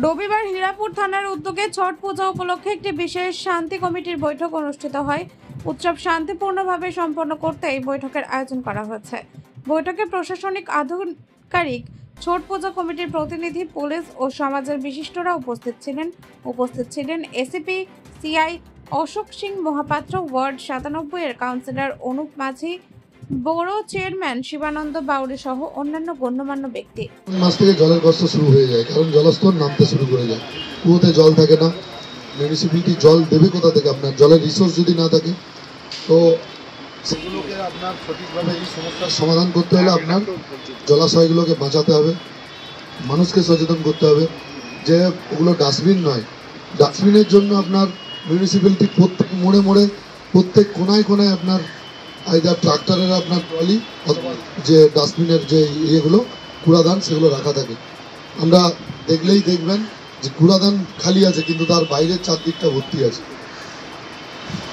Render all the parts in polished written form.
রবিবার হীরাপুর থানার উদ্যোগে ছট পূজা উপলক্ষে একটি বিশেষ শান্তি কমিটির বৈঠক অনুষ্ঠিত হয়। উৎসব শান্তিপূর্ণভাবে সম্পন্ন করতে এই বৈঠকের আয়োজন করা হয়েছে। বৈঠকে প্রশাসনিক আধিকারিক, ছট পূজা কমিটির প্রতিনিধি, পুলিশ ও সমাজের বিশিষ্টরা উপস্থিত ছিলেন ACP CI Ashok Singh Mahapatra, ward 97 এর কাউন্সিলর অনুপ মাঝি, বড় চেয়ারম্যান শিবানন্দ বাউরি সহ অন্যান্য গণ্যমান্য ব্যক্তি। মাস থেকে জলের কষ্ট শুরু হয়ে যায়, কারণ জলস্তর নামতে শুরু করে যায়। কুয়োতে জল থাকে না, মিউনিসিপ্যালিটি জল দেবে কোথা থেকে? আপনার জলের রিসোর্স যদি না থাকে, তো সেগুলোকে আপনার সঠিকভাবে এই সমস্যার সমাধান করতে হলে আপনার জলাশয়গুলোকে বাঁচাতে হবে, মানুষকে সচেতন করতে হবে যে ওগুলো ডাস্টবিন নয়। ডাস্টবিনের জন্য আপনার মিউনিসিপ্যালিটি প্রত্যেক মোড়ে মোড়ে, প্রত্যেক কোনায় কোনায় আপনার আইদার ট্রাক্টরের আপনার ট্রলি অথবা যে ডাস্টবিনের যে ইয়েগুলো কুড়াদান সেগুলো রাখা থাকে। আমরা দেখলেই দেখবেন যে কুড়াদান খালি আছে, কিন্তু তার বাইরের চারদিকটা ভর্তি আছে।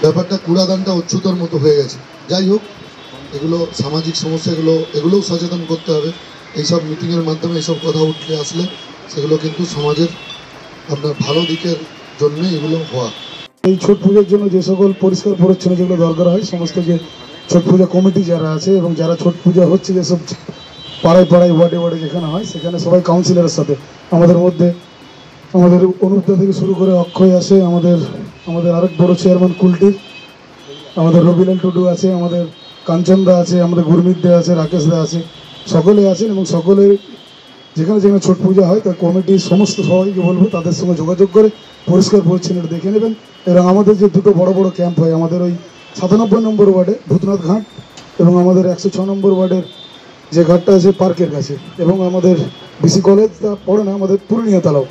ব্যাপারটা কুড়াদানটা অচ্যুতর মতো হয়ে গেছে। যাই হোক, এগুলো সামাজিক সমস্যা, এগুলোও সচেতন করতে হবে। এইসব মিটিংয়ের মাধ্যমে এইসব কথা উঠলে আসলে সেগুলো কিন্তু সমাজের আপনার ভালো দিকের জন্য এগুলো হওয়া। এই ছট পুজোর জন্য যে সকল পরিষ্কার পরিচ্ছন্ন যেগুলো দরকার হয়, সমস্ত যে ছট পূজা কমিটি যারা আছে এবং যারা ছট পূজা হচ্ছে যেসব পাড়ায় পাড়ায় ওয়ার্ডে ওয়ার্ডে যেখানে হয়, সেখানে সবাই কাউন্সিলরের সাথে আমাদের মধ্যে আমাদের অনুপদা থেকে শুরু করে অক্ষয় আসে, আমাদের আরেক বড় চেয়ারম্যান কুলটির, আমাদের রবিলাল টুডু আছে, আমাদের কাঞ্চনদা আছে, আমাদের গুরমিত দা আছে, রাকেশ দা আছে, সকলে আছেন। এবং সকলের যেখানে যেখানে ছট পূজা হয় তার কমিটির সমস্ত সবাইকে বলবো তাদের সঙ্গে যোগাযোগ করে পরিষ্কার পরিচ্ছন্নতা দেখে নেবেন। এবং আমাদের যে দুটো বড় বড় ক্যাম্প হয়, আমাদের ওই 97 নম্বর ওয়ার্ডে ভূতনাথ ঘাট এবং আমাদের 106 নম্বর ওয়ার্ডের যে ঘাটটা আছে পার্কের কাছে, এবং আমাদের বিসি কলেজ তা পড়ে না, আমাদের পুরুলিয়া তালাও।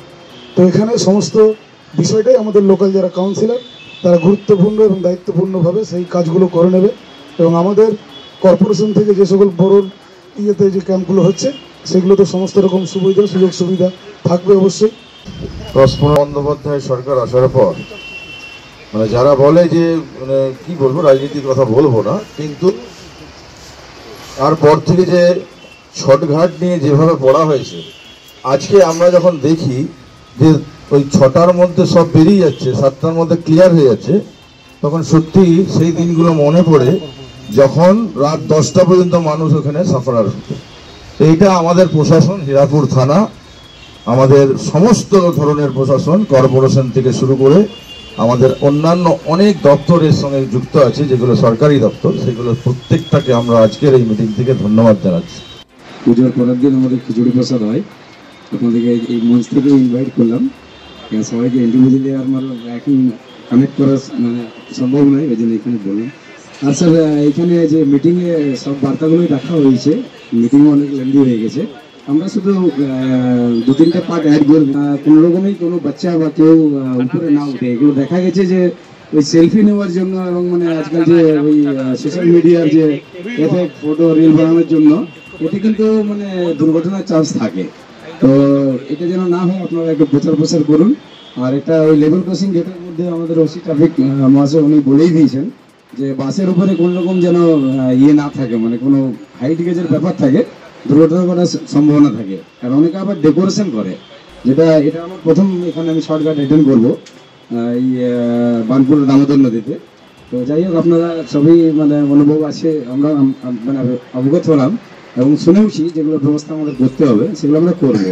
তো এখানে সমস্ত বিষয়টাই আমাদের লোকাল যারা কাউন্সিলর তারা গুরুত্বপূর্ণ এবং দায়িত্বপূর্ণভাবে সেই কাজগুলো করে নেবে। এবং আমাদের কর্পোরেশন থেকে যে সকল বড় ইয়েতে যে ক্যাম্পগুলো হচ্ছে সেগুলোতে সমস্ত রকম সুযোগ সুবিধা থাকবে অবশ্যই। বন্দ্যোপাধ্যায় সরকার আসার পর মানে যারা বলে যে মানে কি বলবো, রাজনীতির কথা বলবো না, কিন্তু তারপর থেকে যে ছটঘাট নিয়ে যেভাবে পড়া হয়েছে, আজকে আমরা যখন দেখি যে ওই 6টার মধ্যে সব বেরিয়ে যাচ্ছে, 7টার মধ্যে ক্লিয়ার হয়ে যাচ্ছে, তখন সত্যি সেই দিনগুলো মনে পড়ে যখন রাত 10টা পর্যন্ত মানুষ ওখানে সাফারার হতো। এইটা আমাদের প্রশাসন, হীরাপুর থানা, আমাদের সমস্ত ধরনের প্রশাসন, কর্পোরেশন থেকে শুরু করে আমাদের অন্যান্য অনেক দপ্তরের সঙ্গে যুক্ত আছে, যেগুলো সরকারি দপ্তর, সেগুলো প্রত্যেকটাকে আমরা আজকের এই মিটিং থেকে ধন্যবাদ জানাচ্ছি। পুজোর পরের দিন আমাদের খিচুড়ি প্রসাদ হয়, আপনাদেরকে এই মঞ্চ থেকে ইনভাইট করলাম। সবাইকে ইন্ডিভিজুয়ালি আর এখন কানেক্ট করা মানে সম্ভব নয়, ওই জন্য এখানে বললাম। আর স্যার, এখানে যে মিটিংয়ে সব বার্তাগুলোই রাখা হয়েছে, মিটিংও অনেক লেন্দি হয়ে গেছে। আমরা শুধু 2-3টা পার্ট অ্যাড করব। কোনো রকমই কোনো বাচ্চা বা কেউ উপরে না উঠে, এগুলো দেখা গেছে যে ওই সেলফি নেওয়ার জন্য এবং মানে আজকাল যে ওই সোশ্যাল মিডিয়ার যে এফেক্ট ফটো রিল বানানোর জন্য, এতে কিন্তু মানে দুর্ঘটনার চান্স থাকে। তো এটা যেন না হয় আপনারা একটু প্রচার করুন। আর এটা ওই লেভেল ক্রসিং গেটের মধ্যে আমাদের ওসি ট্রাফিক মহাশয় উনি বলেই দিয়েছেন যে বাসের উপরে কোনো রকম যেন ইয়ে না থাকে, মানে কোনো হাইট গেজের ব্যাপার থাকে, দুর্ঘটনা করার সম্ভাবনা থাকে। আর অনেকে আবার ডেকোরেশন করে, এটা আমার প্রথম এখানে আমি শর্টকাট অ্যাটেন্ড করবো এই বানপুর দামোদর নদীতে। তো যাই হোক, আপনারা সবই মানে অনুভব আছে, আমরা মানে অবগত হলাম এবং শুনেওছি যেগুলো ব্যবস্থা আমাদের করতে হবে সেগুলো আমরা করবো।